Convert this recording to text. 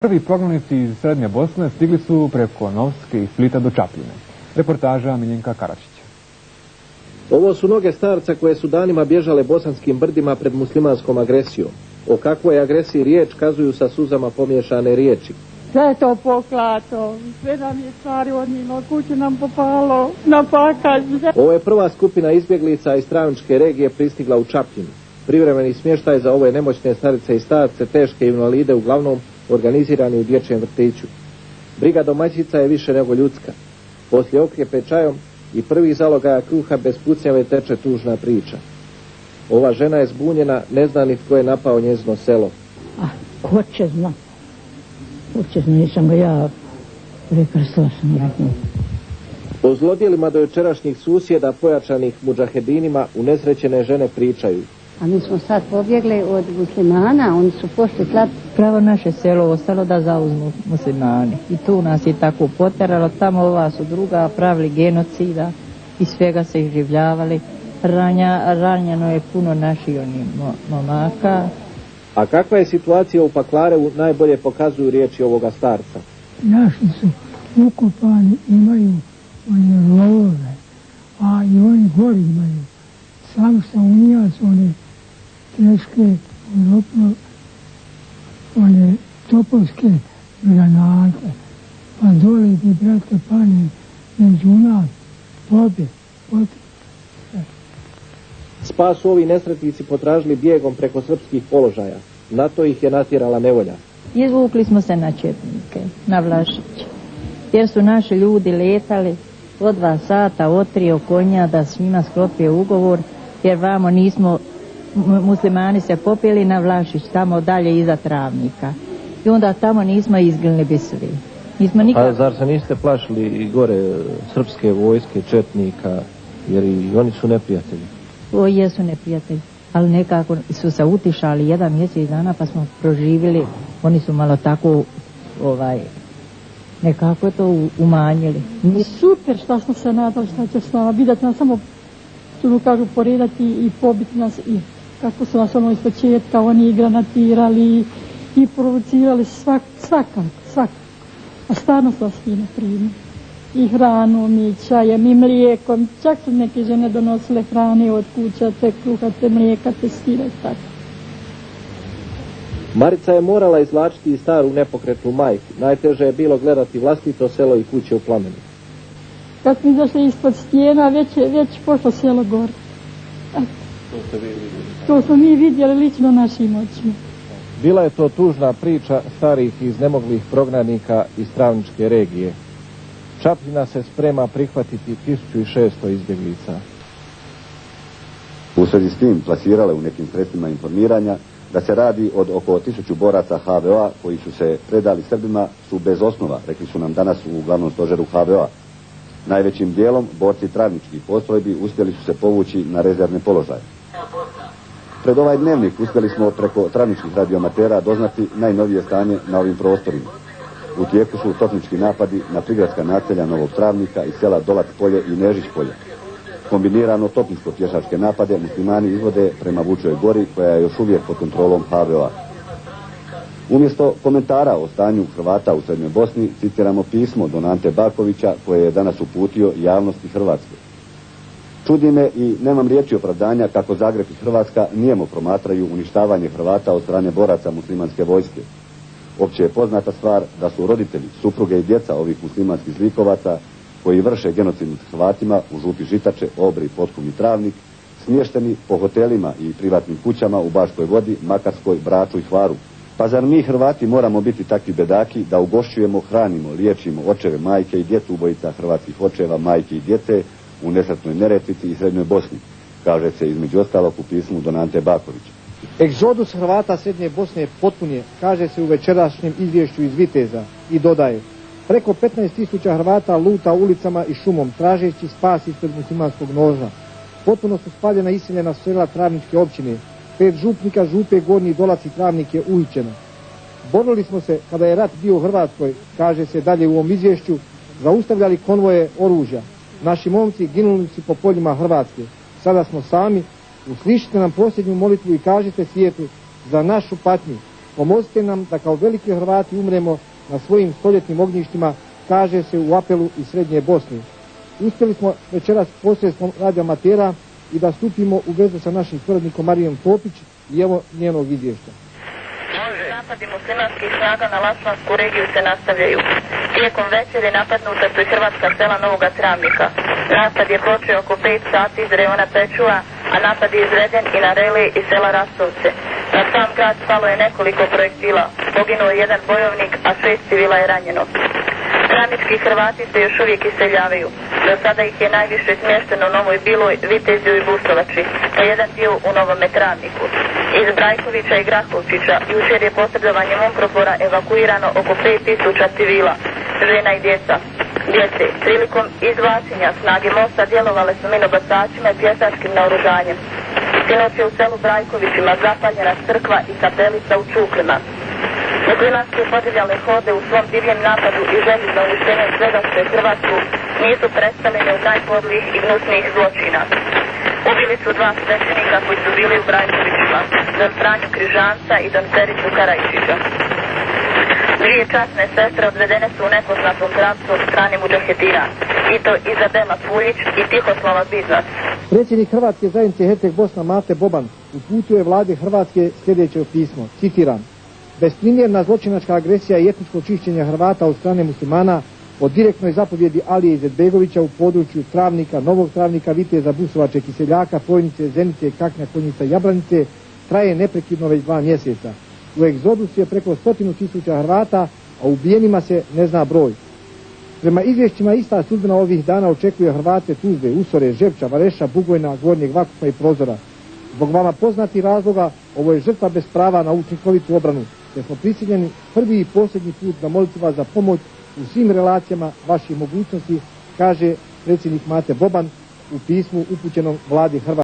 Prvi prognanici iz Srednje Bosne stigli su preko Novske i Splita do Čapljine. Reportaža Miljenka Karačića. Ovo su noge starca koje su danima bježale bosanskim brdima pred muslimanskom agresijom. O kakvoj agresiji riječ kazuju sa suzama pomiješane riječi. Sve je to poklato, sve nam je stvari odnijelo, kuću nam popalo, na pakalj. Ovo je prva skupina izbjeglica iz Travničke regije pristigla u Čapljinu. Privremeni smještaj za ove nemoćne starice i starce, teške invalide, uglavnom organizirani u dječjem vrtiću. Briga domaćica je više nego ljudska. Poslije okrjepe čajom i prvih zalogaja kruha bez pucnjave teče tužna priča. Ova žena je zbunjena, ne zna ni tko je napao njezino selo. A ko će zna? Ko će zna, nisam ga ja prekrstila sam rekla. O zlodjelima do jučerašnjih susjeda pojačanih mudžahedinima unesrećene žene pričaju. A mi smo sad pobjegli od muslimana, oni su pošli slati. Pravo naše selo ostalo da zauzmu muslimani. I tu nas je tako poteralo, tamo ova su druga pravili genocida i svega se izživljavali. Ranjeno je puno naših momaka. A kakva je situacija u Paklarevu najbolje pokazuju riječi ovoga starca. Naši su ukopani, imaju one rovove, a i oni gori imaju. Sam Unijac, one teške, one topovske granate, pa dole ti, brate, pane, među nas, pobje. Spas su ovi nesretnici potražili bijegom preko srpskih položaja. Na to ih je natjerala nevolja. Izvukli smo se na Četnike, na Vlašić, jer su naši ljudi letali od 2 sata otrio konja da s njima sklopio ugovor, jer vamo nismo, muslimani se popili na Vlašić, tamo dalje iza Travnika. I onda tamo nismo izgledali bisvi. A zar se niste plašili i gore srpske vojske, četnika, jer i oni su neprijatelji? O, jesu neprijatelji, ali nekako su se utišali 1 mjesec dana pa smo proživjeli, oni su malo tako, nekako to umanjili. Super, šta smo se nadali, šta će s nama, vidjeti nas samo, što kažu, poredati i pobiti nas, i kako su nas ono iz početka, oni i granatirali i provocirali svakako. A stvarno su vas fino primili. I hranom, i čajem, i mlijekom, čak su neke žene donosile hrane od kuća, te kruha, te mlijeka, te stira i tako. Marica je morala izvlačiti i staru nepokretnu majku. Najteže je bilo gledati vlastito selo i kuće u plamenu. Kad smo izašli ispod stijena, već pošlo selo gore. To smo mi vidjeli lično našim očima. Bila je to tužna priča starih i iznemoglih prognanika iz Travničke regije. Čapljina se sprema prihvatiti 1600 izbjeglica. U svezi s tim plasirale u nekim sredstvima informiranja da se radi od oko 1000 boraca HVO-a koji su se predali Srbima su bez osnova, rekli su nam danas u glavnom stožeru HVO-a. Najvećim dijelom borci travničkih postrojbi uspjeli su se povući na rezervne položaje. Pred ovaj dnevnik uspjeli smo preko travničkih radioamatera doznati najnovije stanje na ovim prostorima. U tijeku su topnički napadi na prigradska naselja Novog Travnika i sela Dolac polje i Nežić polje. Kombinirano topničko-pješačke napade muslimani izvode prema Vučoj gori koja je još uvijek pod kontrolom HVO-a. Umjesto komentara o stanju Hrvata u Srednjoj Bosni citiramo pismo don Ante Bakovića koje je danas uputio javnosti Hrvatske. Čudi me i nemam riječi opravdanja kako Zagreb i Hrvatska nijemo promatraju uništavanje Hrvata od strane boraca muslimanske vojske. Opće je poznata stvar da su roditelji, supruge i djeca ovih muslimanskih zlikovaca koji vrše genocid nad Hrvatima u Župi Žitače, Obri, Potkum i Travnik smješteni po hotelima i privatnim kućama u Baškoj Vodi, Makarskoj, Braču i Hvaru. Pa zar mi Hrvati moramo biti takvi bedaki da ugošćujemo, hranimo, liječimo očeve, majke i djecu ubojica hrvatskih očeva, majke i djece u nesretnoj Neretvici i Srednjoj Bosni, kaže se između ostalog u pismu don Ante Bakovića. Egzodus Hrvata Srednje Bosne potpun je, kaže se u večerašnjem izvješću iz Viteza, i dodaje: preko 15.000 Hrvata luta ulicama i šumom tražeći spas ispred muslimanskog noža. Potpuno su spaljena i iseljena sela Travničke općine. 5 župnika Župe, Gornji Dolac i Travnik je uhićeno. Borili smo se kada je rat bio u Hrvatskoj, kaže se dalje u ovom izvješću, zaustavljali konvoje oružja. Naši momci ginuli su po poljima Hrvatske. Sada smo sami, uslišite nam posljednju molitvu i kažite svijetu za našu patnju. Pomozite nam da kao veliki Hrvati umremo na svojim stoljetnim ognjištima, kaže se u apelu iz Srednje Bosne. Uspjeli smo večeras posredstvom radioamatera i da stupimo u vezu sa našim suradnikom Marijom Topić i evo njenog izvješća. Napadi muslimanskih snaga na Lasmansku regiju se nastavljaju. Tijekom večeri napadnuta su i hrvatska sela Novoga Travnika. Napad je počeo oko 5 sati iz rejona Pečuva, a napad je izveden i na Reli i sela Rastovce. Na sam grad spalo je nekoliko projektila. Poginuo je jedan bojovnik, a 6 civila je ranjeno. Travnički Hrvati se još uvijek iseljavaju. Do sada ih je najviše smješteno u Novoj Biloj, Vitezju i Busovači, a jedan dio u Novome Travniku. Iz Brajkovića i Grahovčića jučer je posredovanjem UNPROFOR-a evakuirano oko 5000 civila, žena i djece. Prilikom izvlačenja snage mosta djelovale su minobacačima i pješačkim naoružanjem. Sinoć je u selu Brajkovićima zapaljena crkva i kapelica u Čuklima. Muslimanski podivljali hode u svom divljem napadu i želji za uništenjem svega što je Hrvatsku nisu predstavljeni od najpodlijih i gnusnijih zločina. Ubili su 2 svećenika koji su bili u Brajkovićima, don Franju Križanca i don Pericu Karajčića. 2 časne sestre odvedene su u nepoznatom pravcu od strane mudžahedina, i to Izabela Puljić i Tihoslava Biznac. Predsjednik Hrvatske zajednice Herceg Bosna Mate Boban uputio je vladi Hrvatske sljedeće pismo, citiram: Besprimjerna zločinačka agresija i etničko čišćenje Hrvata od strane muslimana po direktnoj zapovjedi Alije Izetbegovića u području Travnika, Novog Travnika, Viteza, Busovače, Kiseljaka, Pojnice, Zenice, Kaknja, Konjica i Jablanice traje neprekidno već 2 mjeseca. U egzodusu je preko 100.000 Hrvata, a ubijenima se ne zna broj. Prema izvješćima ista sudbina ovih dana očekuje Hrvate Tuzle, Usore, Žepča, Vareša, Bugojna, Gornjeg Vakupa i Prozora. Zbog vama poznati razloga, ovo je žrtva bez prava na učinkovitu obranu, te smo prisiljeni prvi i posljednji put da moliti vas za pomoć u svim relacijama vaših mogućnosti, kaže predsjednik Mate Boban u pismu upućenom vladi Hrvatske.